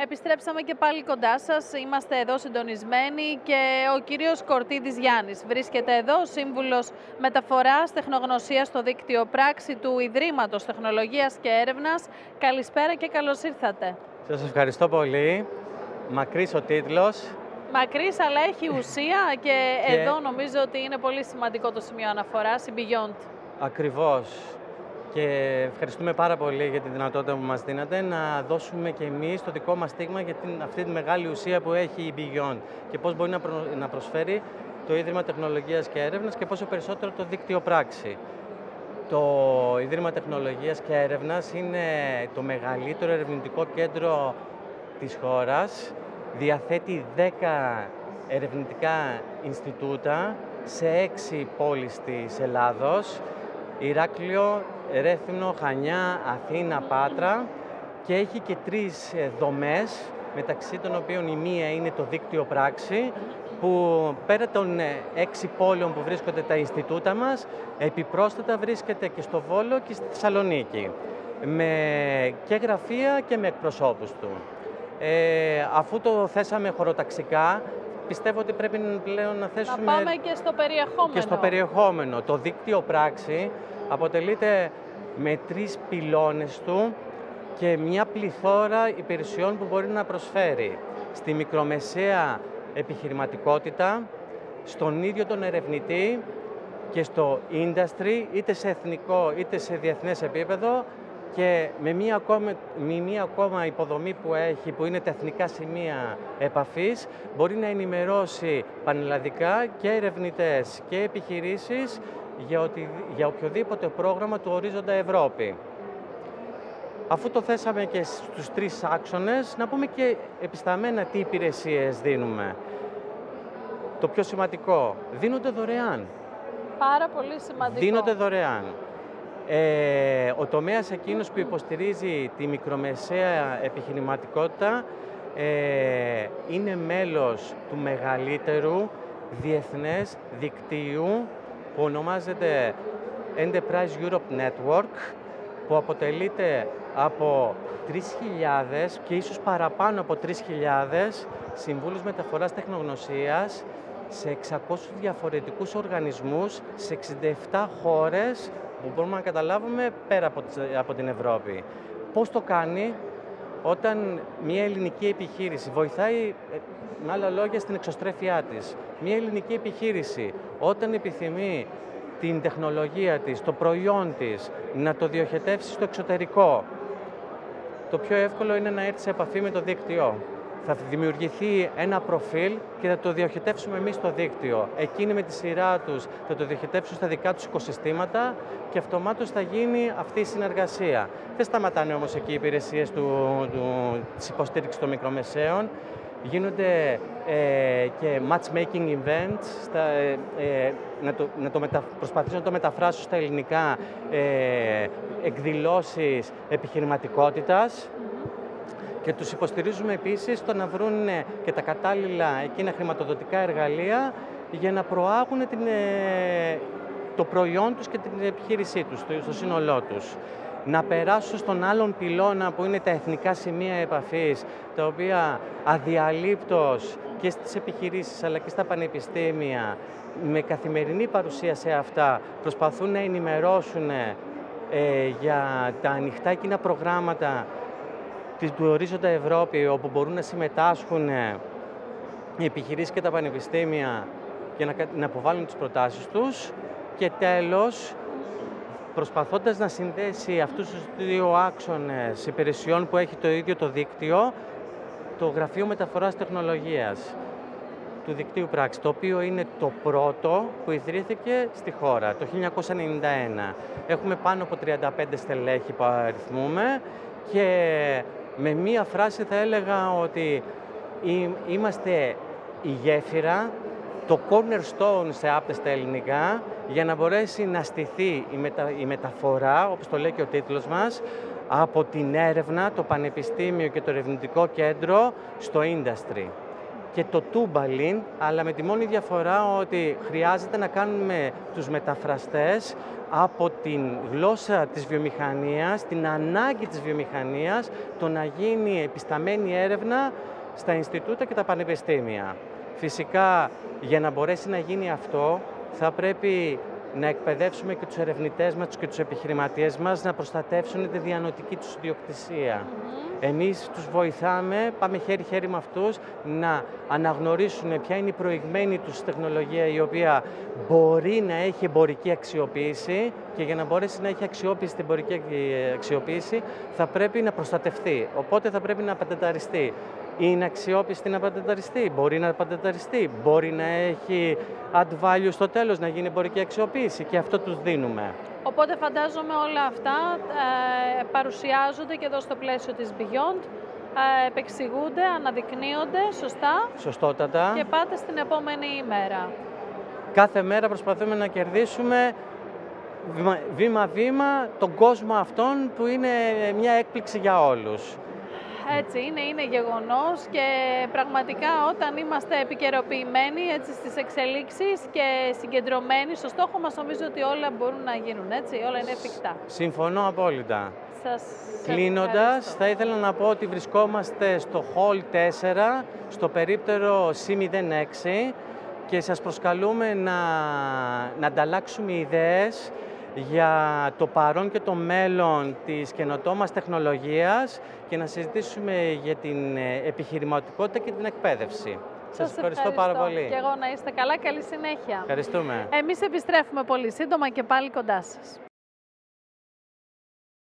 Επιστρέψαμε και πάλι κοντά σας. Είμαστε εδώ συντονισμένοι και ο κύριος Κορτίδης Γιάννης βρίσκεται εδώ, σύμβουλος μεταφοράς τεχνογνωσίας στο δίκτυο πράξη του Ιδρύματος Τεχνολογίας και Έρευνας. Καλησπέρα και καλώς ήρθατε. Σας ευχαριστώ πολύ. Μακρύς ο τίτλος. Μακρύς, αλλά έχει ουσία και εδώ νομίζω ότι είναι πολύ σημαντικό το σημείο αναφοράς, η Beyond. Ακριβώς. Και ευχαριστούμε πάρα πολύ για τη δυνατότητα που μας δίνατε να δώσουμε και εμείς το δικό μας στίγμα για αυτή τη μεγάλη ουσία που έχει η Beyond και πώς μπορεί να προσφέρει το Ίδρυμα Τεχνολογίας και Έρευνας και πόσο περισσότερο το δίκτυο πράξη. Το Ίδρυμα Τεχνολογίας και Έρευνας είναι το μεγαλύτερο ερευνητικό κέντρο της χώρας. Διαθέτει 10 ερευνητικά Ινστιτούτα σε 6 πόλεις της Ελλάδος. Ηράκλειο, Ρέθυμνο, Χανιά, Αθήνα, Πάτρα και έχει και 3 δομές, μεταξύ των οποίων η μία είναι το δίκτυο πράξη, που πέρα των 6 πόλεων που βρίσκονται τα Ινστιτούτα μας, επιπρόσθετα βρίσκεται και στο Βόλο και στη Θεσσαλονίκη, με και γραφεία και με εκπροσώπους του. Αφού το θέσαμε χωροταξικά, πιστεύω ότι πρέπει πλέον να θέσουμε... Να πάμε και στο περιεχόμενο. Και στο περιεχόμενο. Το δίκτυο πράξη αποτελείται με 3 πυλώνες του και μια πληθώρα υπηρεσιών που μπορεί να προσφέρει στη μικρομεσαία επιχειρηματικότητα, στον ίδιο τον ερευνητή και στο industry, είτε σε εθνικό είτε σε διεθνές επίπεδο, και με μία ακόμα υποδομή που έχει, που είναι τα εθνικά σημεία επαφής, μπορεί να ενημερώσει πανελλαδικά και ερευνητές και επιχειρήσεις για οποιοδήποτε πρόγραμμα του Ορίζοντα Ευρώπη. Αφού το θέσαμε και στους 3 άξονες, να πούμε και επισταμμένα τι υπηρεσίες δίνουμε. Το πιο σημαντικό, δίνονται δωρεάν. Πάρα πολύ σημαντικό. Δίνονται δωρεάν. Ο τομέας εκείνος που υποστηρίζει τη μικρομεσαία επιχειρηματικότητα είναι μέλος του μεγαλύτερου διεθνές δικτύου που ονομάζεται Enterprise Europe Network, που αποτελείται από 3.000 και ίσως παραπάνω από 3.000 συμβούλους μεταφοράς τεχνογνωσίας σε 600 διαφορετικούς οργανισμούς, σε 67 χώρες που μπορούμε να καταλάβουμε πέρα από την Ευρώπη. Πώς το κάνει? Όταν μια ελληνική επιχείρηση βοηθάει, με άλλα λόγια, στην εξωστρέφειά της. Μια ελληνική επιχείρηση, όταν επιθυμεί την τεχνολογία της, το προϊόν της, να το διοχετεύσει στο εξωτερικό, το πιο εύκολο είναι να έρθει σε επαφή με το δίκτυο. Θα δημιουργηθεί ένα προφίλ και θα το διοχετεύσουμε εμείς στο δίκτυο. Εκείνοι με τη σειρά τους θα το διοχετεύσουν στα δικά τους οικοσυστήματα και αυτομάτως θα γίνει αυτή η συνεργασία. Δεν σταματάνε όμως εκεί οι υπηρεσίες της υποστήριξης των μικρομεσαίων. Γίνονται και matchmaking events, προσπαθήσω να το μεταφράσω στα ελληνικά, εκδηλώσεις επιχειρηματικότητας. Και τους υποστηρίζουμε επίσης στο να βρουν και τα κατάλληλα εκείνα χρηματοδοτικά εργαλεία για να προάγουν το προϊόν τους και την επιχείρησή τους, στο σύνολό τους. Να περάσουν στον άλλον πυλώνα που είναι τα εθνικά σημεία επαφής, τα οποία αδιαλείπτως και στις επιχειρήσεις αλλά και στα πανεπιστήμια, με καθημερινή παρουσία σε αυτά, προσπαθούν να ενημερώσουν για τα ανοιχτά εκείνα προγράμματα του Ορίζοντα Ευρώπη, όπου μπορούν να συμμετάσχουν οι επιχειρήσεις και τα πανεπιστήμια για να αποβάλουν τις προτάσεις τους. Και τέλος, προσπαθώντας να συνδέσει αυτούς τους 2 άξονες υπηρεσιών που έχει το ίδιο το δίκτυο, το Γραφείο Μεταφοράς Τεχνολογίας του Δικτύου Πράξη, το οποίο είναι το πρώτο που ιδρύθηκε στη χώρα το 1991. Έχουμε πάνω από 35 στελέχη που αριθμούμε και με μία φράση θα έλεγα ότι είμαστε η γέφυρα, το cornerstone σε άπτεστα ελληνικά, για να μπορέσει να στηθεί η μεταφορά, όπως το λέει και ο τίτλος μας, από την έρευνα, το πανεπιστήμιο και το ερευνητικό κέντρο στο industry. και το τούμπαλιν, αλλά με τη μόνη διαφορά ότι χρειάζεται να κάνουμε τους μεταφραστές από την γλώσσα της βιομηχανίας, την ανάγκη της βιομηχανίας, το να γίνει επισταμένη έρευνα στα Ινστιτούτα και τα πανεπιστήμια. Φυσικά, για να μπορέσει να γίνει αυτό, θα πρέπει να εκπαιδεύσουμε και τους ερευνητές μας και τους επιχειρηματίες μας να προστατεύσουν τη διανοητική τους ιδιοκτησία. Εμείς τους βοηθάμε, πάμε χέρι-χέρι με αυτούς, να αναγνωρίσουν ποια είναι η προηγμένη τους τεχνολογία η οποία μπορεί να έχει εμπορική αξιοποίηση και για να μπορέσει να έχει αξιόπιστη την εμπορική αξιοποίηση θα πρέπει να προστατευτεί, οπότε θα πρέπει να πατενταριστεί. Είναι αξιόπιστη να πατενταριστεί, μπορεί να πατενταριστεί, μπορεί να έχει add value στο τέλος, να γίνει εμπορική αξιοποίηση και αυτό τους δίνουμε. Οπότε φαντάζομαι όλα αυτά παρουσιάζονται και εδώ στο πλαίσιο της Beyond, επεξηγούνται, αναδεικνύονται, σωστά. Σωστότατα. Και πάτε στην επόμενη ημέρα. Κάθε μέρα προσπαθούμε να κερδίσουμε βήμα-βήμα τον κόσμο αυτόν που είναι μια έκπληξη για όλους. Έτσι είναι γεγονός και πραγματικά όταν είμαστε επικαιροποιημένοι έτσι, στις εξελίξεις και συγκεντρωμένοι στο στόχο μας, νομίζω ότι όλα μπορούν να γίνουν, έτσι, όλα είναι εφικτά. Συμφωνώ απόλυτα. Σας Κλείνοντας, θα ήθελα να πω ότι βρισκόμαστε στο Hall 4, στο περίπτερο C06 και σας προσκαλούμε να ανταλλάξουμε ιδέες για το παρόν και το μέλλον της καινοτόμας τεχνολογίας και να συζητήσουμε για την επιχειρηματικότητα και την εκπαίδευση. Σας ευχαριστώ πάρα πολύ. Και εγώ να είστε καλά, καλή συνέχεια. Ευχαριστούμε. Εμείς επιστρέφουμε πολύ σύντομα και πάλι κοντά σας.